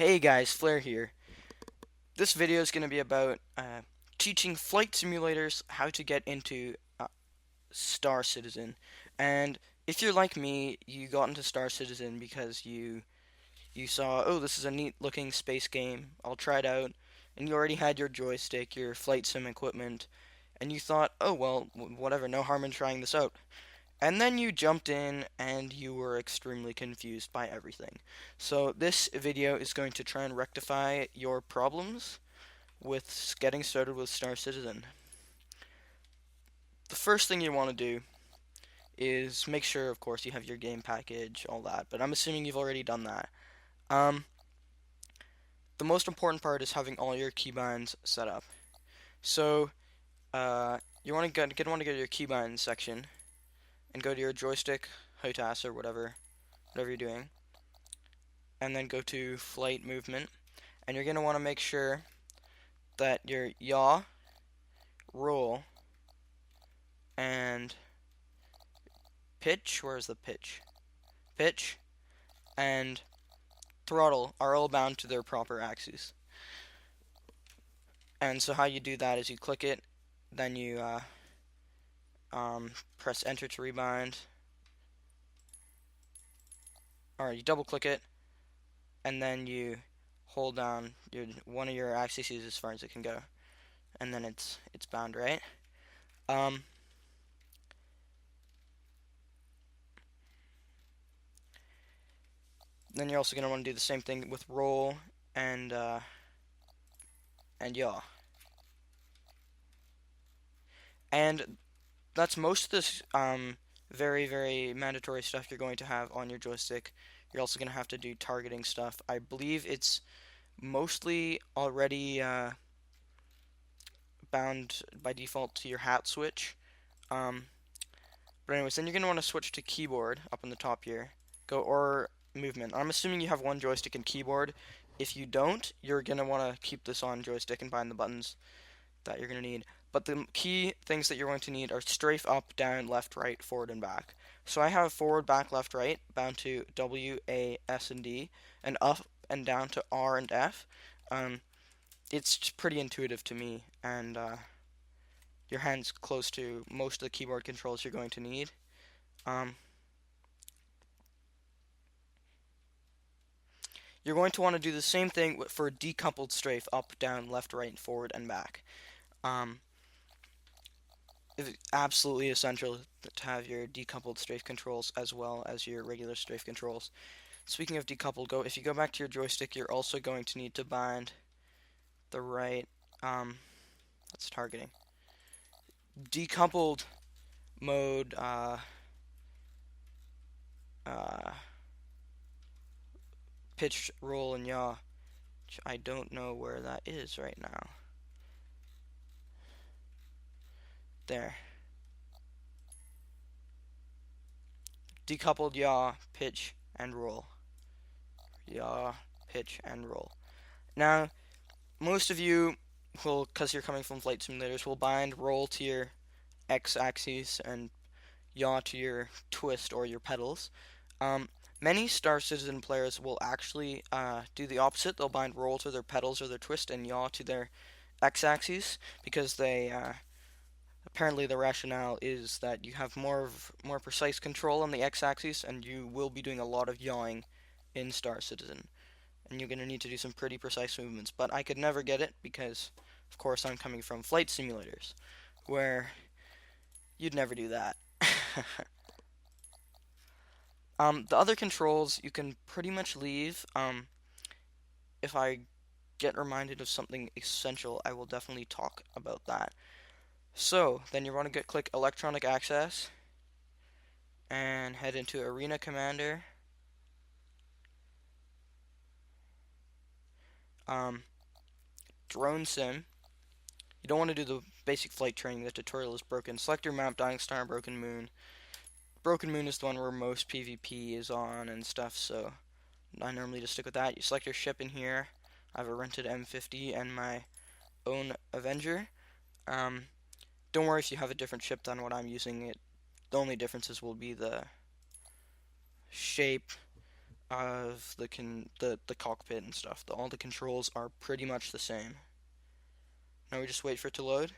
Hey guys, Flair here. This video is going to be about teaching flight simulators how to get into Star Citizen. And if you're like me, you got into Star Citizen because you saw, oh, this is a neat looking space game. I'll try it out. And you already had your joystick, your flight sim equipment, and you thought, oh well, whatever, no harm in trying this out. And then you jumped in and you were extremely confused by everything. So this video is going to try and rectify your problems with getting started with Star Citizen. The first thing you want to do is make sure, of course, you have your game package, all that, but I'm assuming you've already done that. Um, the most important part is having all your keybinds set up. So, you want to want to go to your keybinds section and go to your joystick, HOTAS, or whatever you're doing, and then go to flight movement, and you're going to want to make sure that your yaw, roll, and pitch, where's the pitch? Pitch and throttle are all bound to their proper axes. And so how you do that is you click it, then you press enter to rebind, or you double click it, and then you hold down one of your axes as far as it can go, and then it's bound, right? Um, then you're also going to want to do the same thing with roll and yaw. And that's most of this very, very mandatory stuff you're going to have on your joystick. You're also going to have to do targeting stuff. I believe it's mostly already bound by default to your hat switch. Um, but anyways, then you're going to want to switch to keyboard up in the top here. Go or movement. I'm assuming you have one joystick and keyboard. If you don't, you're going to want to keep this on joystick and bind the buttons that you're going to need. But the key things that you're going to need are strafe up, down, left, right, forward, and back. So I have forward, back, left, right, bound to W, A, S, and D, and up and down to R and F. It's pretty intuitive to me, and your hand's close to most of the keyboard controls you're going to need. Um, you're going to want to do the same thing for decoupled strafe, up, down, left, right, forward, and back. Um, it's absolutely essential to have your decoupled strafe controls as well as your regular strafe controls. Speaking of decoupled, if you go back to your joystick, you're also going to need to bind the right, that's targeting. Decoupled mode, uh, pitch, roll, and yaw, which I don't know where that is right now. There. Decoupled yaw, pitch, and roll. Yaw, pitch, and roll. Now, most of you will, because you're coming from flight simulators, will bind roll to your x-axis and yaw to your twist or your pedals. Many Star Citizen players will actually do the opposite. They'll bind roll to their pedals or their twist and yaw to their x-axis because they apparently the rationale is that you have more precise control on the x-axis and you will be doing a lot of yawing in Star Citizen. And you're going to need to do some pretty precise movements. But I could never get it because, of course, I'm coming from flight simulators, where you'd never do that. The other controls you can pretty much leave. If I get reminded of something essential, I will definitely talk about that. So, then you want to click Electronic Access and head into Arena Commander. Drone Sim. You don't want to do the basic flight training, the tutorial is broken. Select your map, Dying Star, Broken Moon. Broken Moon is the one where most PvP is on and stuff, so I normally just stick with that. You select your ship in here. I have a rented M50 and my own Avenger. Don't worry if you have a different ship than what I'm using. The only differences will be the shape of the cockpit and stuff. All the controls are pretty much the same. Now we just wait for it to load.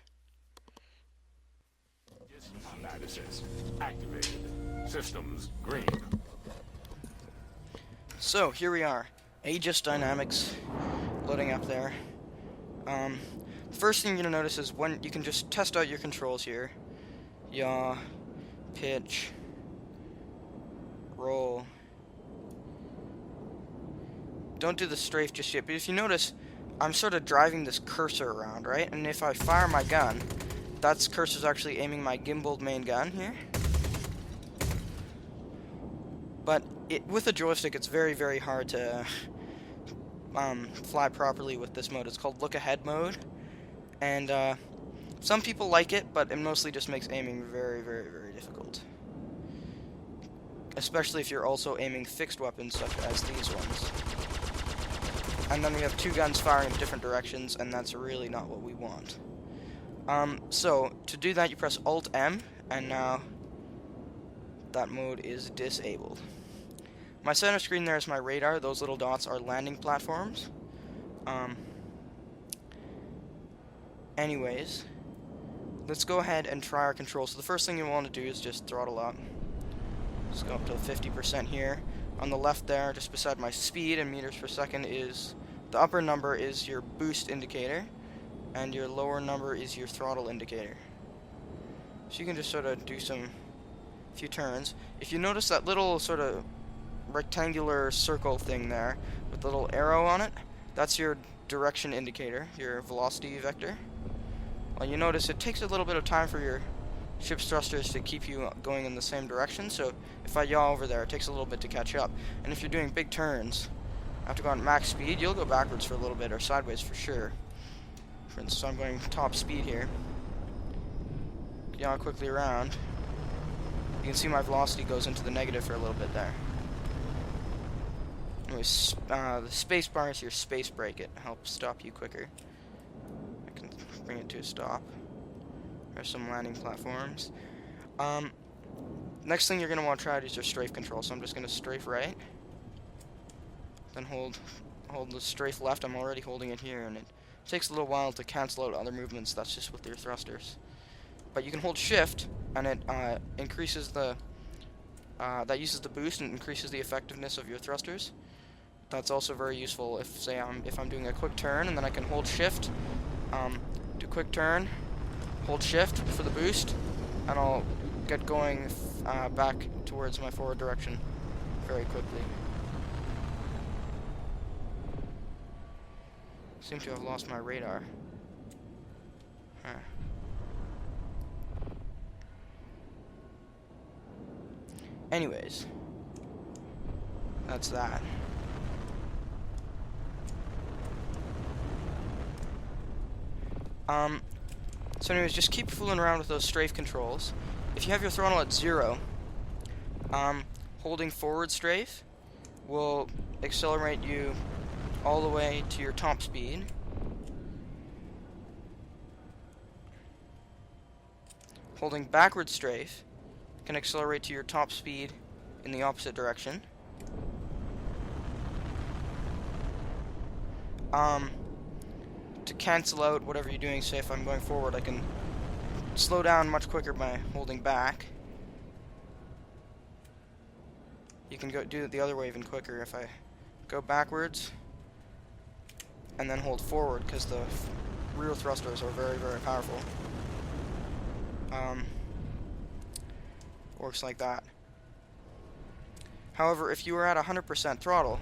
Analysis activated. Systems green. So here we are, Aegis Dynamics loading up there. First thing you're gonna notice is when you can just test out your controls here. Yaw, pitch, roll. Don't do the strafe just yet, but if you notice, I'm sort of driving this cursor around, right? And if I fire my gun, that cursor's actually aiming my gimbaled main gun here. But with a joystick, it's very, very hard to fly properly with this mode. It's called look ahead mode, and some people like it, but it mostly just makes aiming very, very, very difficult. Especially if you're also aiming fixed weapons such as these ones. And then we have two guns firing in different directions, and that's really not what we want. So, to do that, you press Alt-M, and now that mode is disabled. My center screen there is my radar. Those little dots are landing platforms. Anyways, let's go ahead and try our controls. So the first thing you want to do is just throttle up. Let's go up to 50% here. On the left there, just beside my speed in meters per second, is the upper number is your boost indicator, and your lower number is your throttle indicator. So you can just sort of do few turns. If you notice that little sort of rectangular circle thing there with the little arrow on it, that's your direction indicator, your velocity vector. Well, you notice it takes a little bit of time for your ship's thrusters to keep you going in the same direction, so if I yaw over there, it takes a little bit to catch up. And if you're doing big turns, after going max speed, you'll go backwards for a little bit, or sideways for sure. For instance, I'm going top speed here. Yaw quickly around. You can see my velocity goes into the negative for a little bit there. Anyways, the space bar is your space brake. It helps stop you quicker. I can bring it to a stop. There's some landing platforms. Next thing you're going to want to try is your strafe control. So I'm just going to strafe right. Then hold the strafe left. I'm already holding it here, and it takes a little while to cancel out other movements. That's just with your thrusters. But you can hold shift, and it increases the that uses the boost and increases the effectiveness of your thrusters. That's also very useful if, say, if I'm doing a quick turn, and then I can hold shift, do quick turn, hold shift for the boost, and I'll get going back towards my forward direction very quickly. Seem to have lost my radar. Huh. Anyways, that's that. So anyways, just keep fooling around with those strafe controls. If you have your throttle at 0, holding forward strafe will accelerate you all the way to your top speed. Holding backward strafe can accelerate to your top speed in the opposite direction. To cancel out whatever you're doing, say if I'm going forward, I can slow down much quicker by holding back. You can do it the other way even quicker if I go backwards and then hold forward, because the rear thrusters are very, very powerful. Works like that. However, if you are at 100% throttle,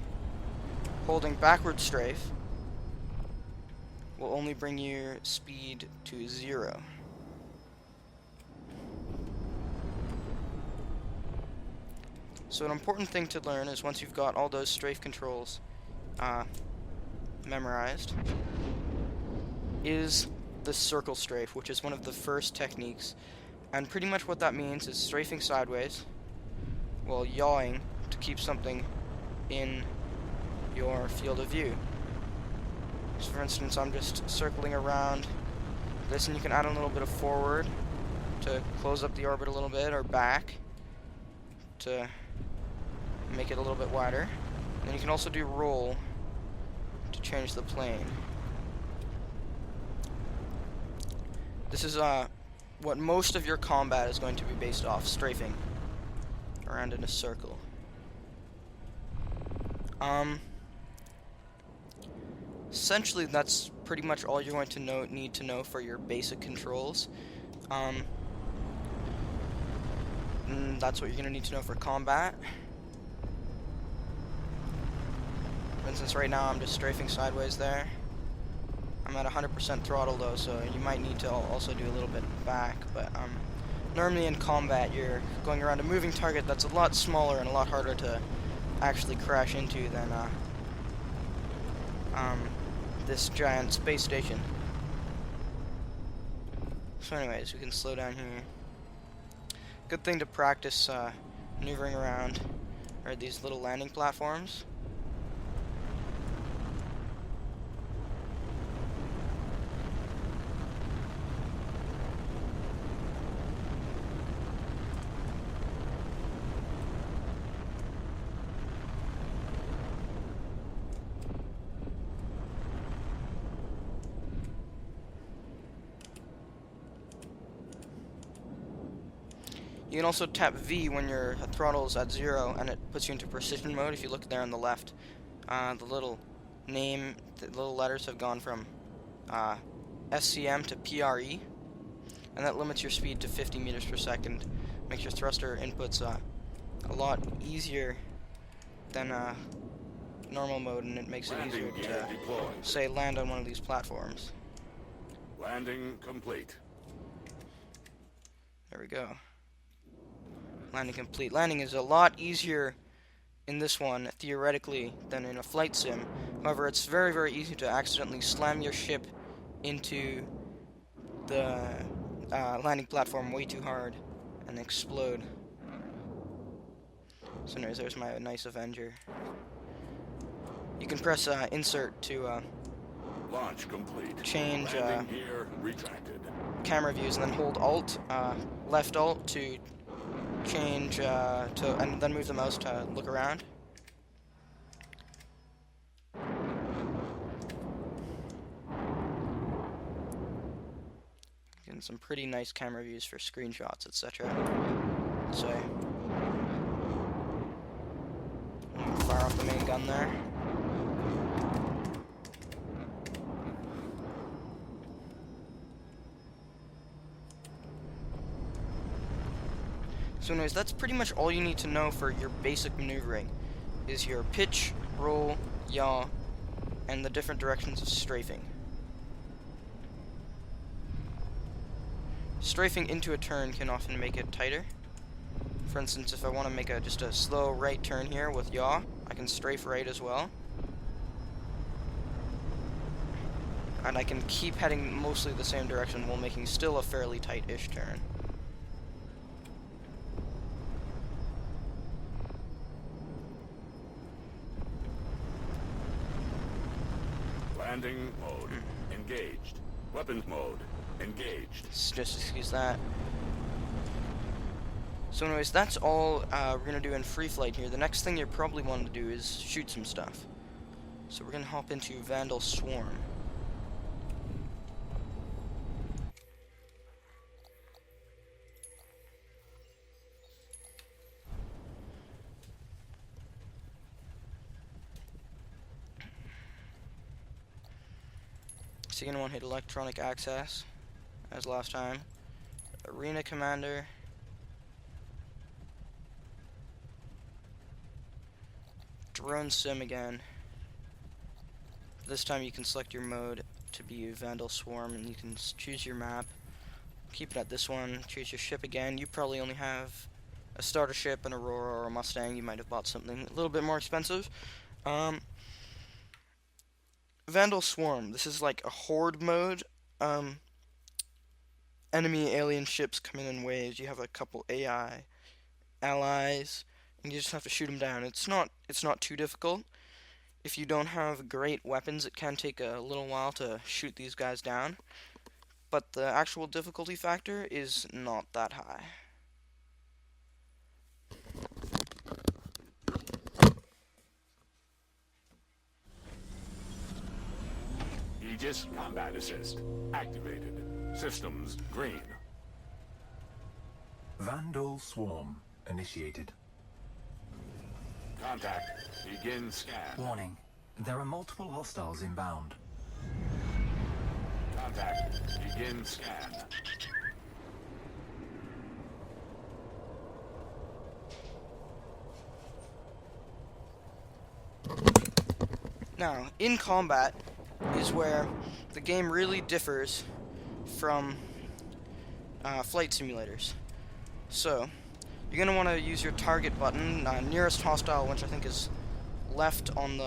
holding backward strafe will only bring your speed to 0. So an important thing to learn is once you've got all those strafe controls memorized, is the circle strafe, which is one of the first techniques. And pretty much what that means is strafing sideways while yawing to keep something in your field of view. So for instance, I'm just circling around this, and you can add a little bit of forward to close up the orbit a little bit, or back to make it a little bit wider. And you can also do roll to change the plane. This is what most of your combat is going to be based off, strafing around in a circle. Essentially, that's pretty much all you're going to need to know for your basic controls. That's what you're going to need to know for combat. For instance, right now I'm just strafing sideways there. I'm at 100% throttle though, so you might need to also do a little bit back, but normally in combat you're going around a moving target that's a lot smaller and a lot harder to actually crash into than this giant space station. So anyways, we can slow down here. Good thing to practice maneuvering around are these little landing platforms. You can also tap V when your throttle is at 0, and it puts you into precision mode. If you look there on the left, the little letters have gone from SCM to PRE, and that limits your speed to 50 meters per second. Makes your thruster inputs a lot easier than normal mode, and it makes it easier to, say, land on one of these platforms. Landing complete. There we go. Landing complete. Landing is a lot easier in this one, theoretically, than in a flight sim. However, it's very, very easy to accidentally slam your ship into the landing platform way too hard and explode. So anyways, there's my nice Avenger. You can press insert to Launch complete. change Landing gear retracted. camera views, and then hold Alt, left Alt to change and then move the mouse to look around. Getting some pretty nice camera views for screenshots, etc. So fire off the main gun there. So anyways, that's pretty much all you need to know for your basic maneuvering, is your pitch, roll, yaw, and the different directions of strafing. Strafing into a turn can often make it tighter. For instance, if I want to make just a slow right turn here with yaw, I can strafe right as well. And I can keep heading mostly the same direction while making still a fairly tight-ish turn. Landing mode engaged. Weapons mode engaged. Just excuse that. So anyways, that's all we're going to do in free flight here. The next thing you probably want to do is shoot some stuff. So we're going to hop into Vandal Swarm. So you're going to want to hit electronic access, as last time. Arena Commander. Drone Sim again. This time you can select your mode to be Vandal Swarm, and you can choose your map. Keep it at this one. Choose your ship again. You probably only have a starter ship, an Aurora, or a Mustang. You might have bought something a little bit more expensive. Vandal Swarm. This is like a horde mode. Enemy alien ships come in waves. You have a couple AI allies, and you just have to shoot them down. It's not too difficult. If you don't have great weapons, it can take a little while to shoot these guys down. But the actual difficulty factor is not that high. Aegis Combat Assist. Activated. Systems green. Vandal Swarm initiated. Contact. Begin scan. Warning. There are multiple hostiles inbound. Contact. Begin scan. Now, in combat is where the game really differs from flight simulators. So, you're going to want to use your target button, nearest hostile, which I think is left on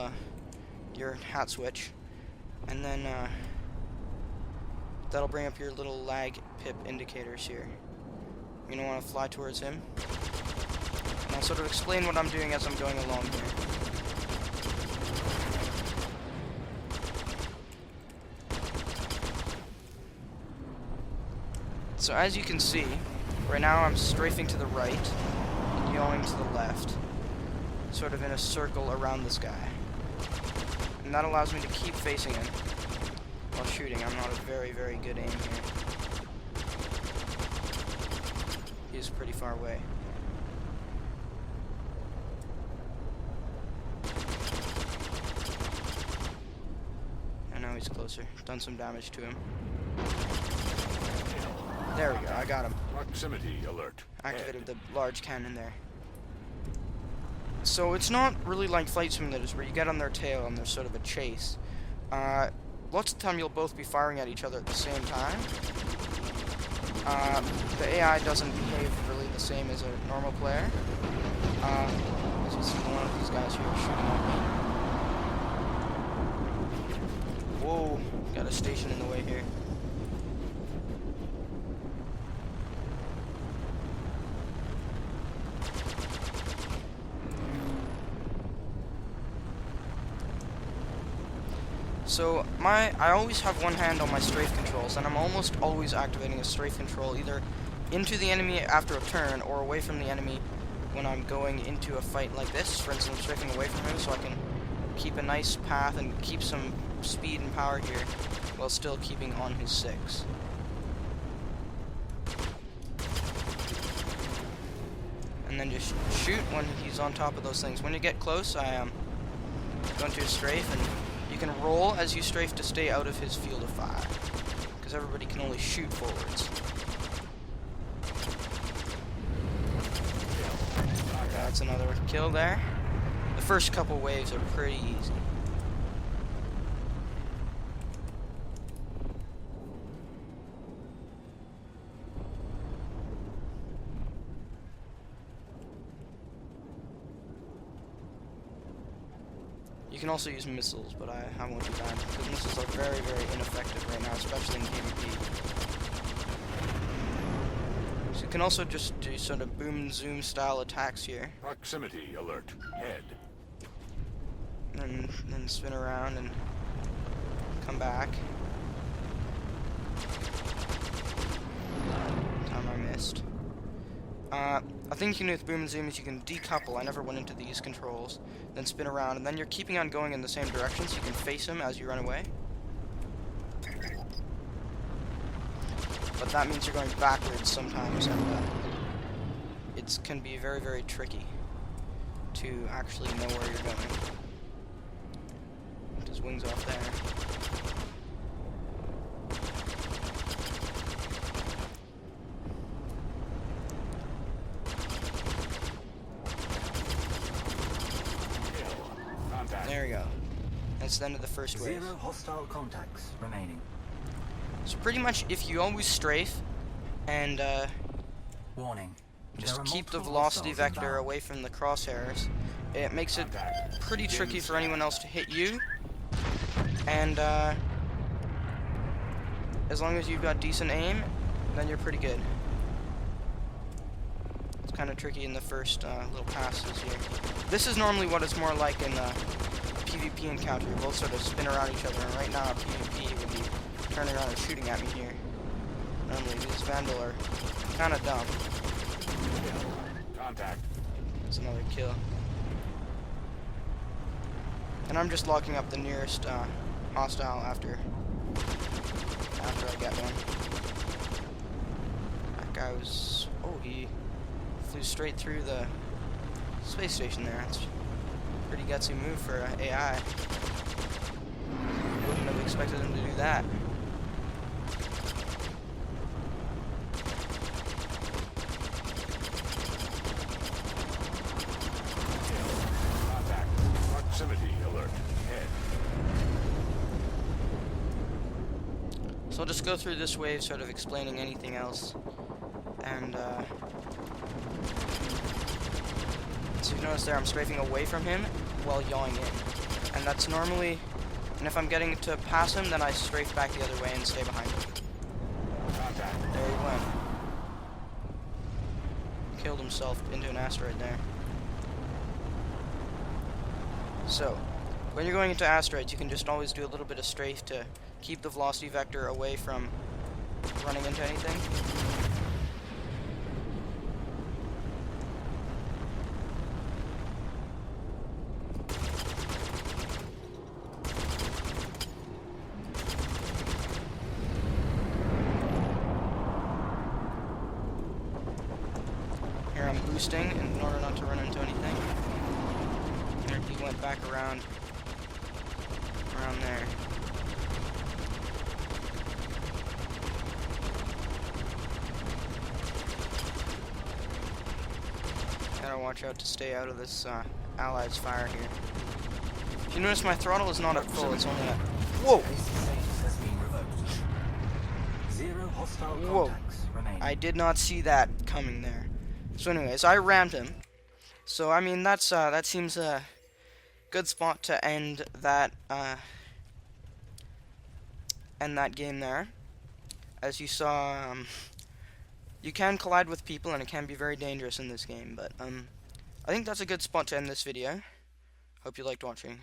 your hat switch, and then that'll bring up your little lag pip indicators here. You're going to want to fly towards him, and I'll sort of explain what I'm doing as I'm going along here. So as you can see, right now I'm strafing to the right, and going to the left, sort of in a circle around this guy. And that allows me to keep facing him while shooting. I'm not a very, very good aim here. He's pretty far away. And now he's closer. Done some damage to him. There we go, I got him. Proximity alert. Activated the large cannon there. So it's not really like flight simulators where you get on their tail and there's sort of a chase. Lots of the time you'll both be firing at each other at the same time. The AI doesn't behave really the same as a normal player. As you see one of these guys here shooting at me. Whoa, got a station in the way here. So I always have one hand on my strafe controls, and I'm almost always activating a strafe control either into the enemy after a turn or away from the enemy when I'm going into a fight like this. For instance, I'm strafing away from him so I can keep a nice path and keep some speed and power here while still keeping on his 6. And then just shoot when he's on top of those things. When you get close, I am going to strafe, and you can roll as you strafe to stay out of his field of fire, because everybody can only shoot forwards. That's another kill there. The first couple waves are pretty easy. You can also use missiles, but I won't do that, because missiles are very, very ineffective right now, especially in PvP. So you can also just do sort of boom and zoom style attacks here. Proximity alert. Head. And then spin around and come back. Time I missed. I think you can do with boom and zoom is you can decouple. I never went into these controls. Then spin around, and then you're keeping on going in the same direction, so you can face him as you run away. But that means you're going backwards sometimes, and it can be very, very tricky to actually know where you're going. Put his wings off there. There we go. That's the end of the first wave. 0 hostile contacts remaining. So pretty much if you always strafe and Warning. just keep the velocity vector away from the crosshairs, it makes it pretty tricky for anyone else to hit you. And as long as you've got decent aim, then you're pretty good. It's kind of tricky in the first little passes here. This is normally what it's more like in PvP encounter. You both sort of spin around each other, and right now PvP would be turning around and shooting at me here. Normally these Vandal are kind of dumb. Contact. That's another kill. And I'm just locking up the nearest hostile after After I get one. That guy was... Oh, he flew straight through the space station there. That's a pretty gutsy move for AI. Wouldn't have expected him to do that. Contact. Proximity alert. Head. So I'll just go through this wave, sort of explaining anything else. And, so you notice there I'm strafing away from him while yawing in. And that's normally... And if I'm getting to pass him, then I strafe back the other way and stay behind him. Contact. There he went. Killed himself into an asteroid there. So, when you're going into asteroids, you can just always do a little bit of strafe to keep the velocity vector away from running into anything. Here I'm boosting in order not to run into anything. There he went back around there. Gotta watch out to stay out of this Allies' fire here. If you notice, my throttle is not at full, it's only at... Whoa! Base status has been revoked. 0 hostile Whoa. contacts remaining. I did not see that coming there. So anyways, I rammed him. So, I mean, that seems a good spot to end that game there. As you saw, you can collide with people, and it can be very dangerous in this game, but, I think that's a good spot to end this video. Hope you liked watching.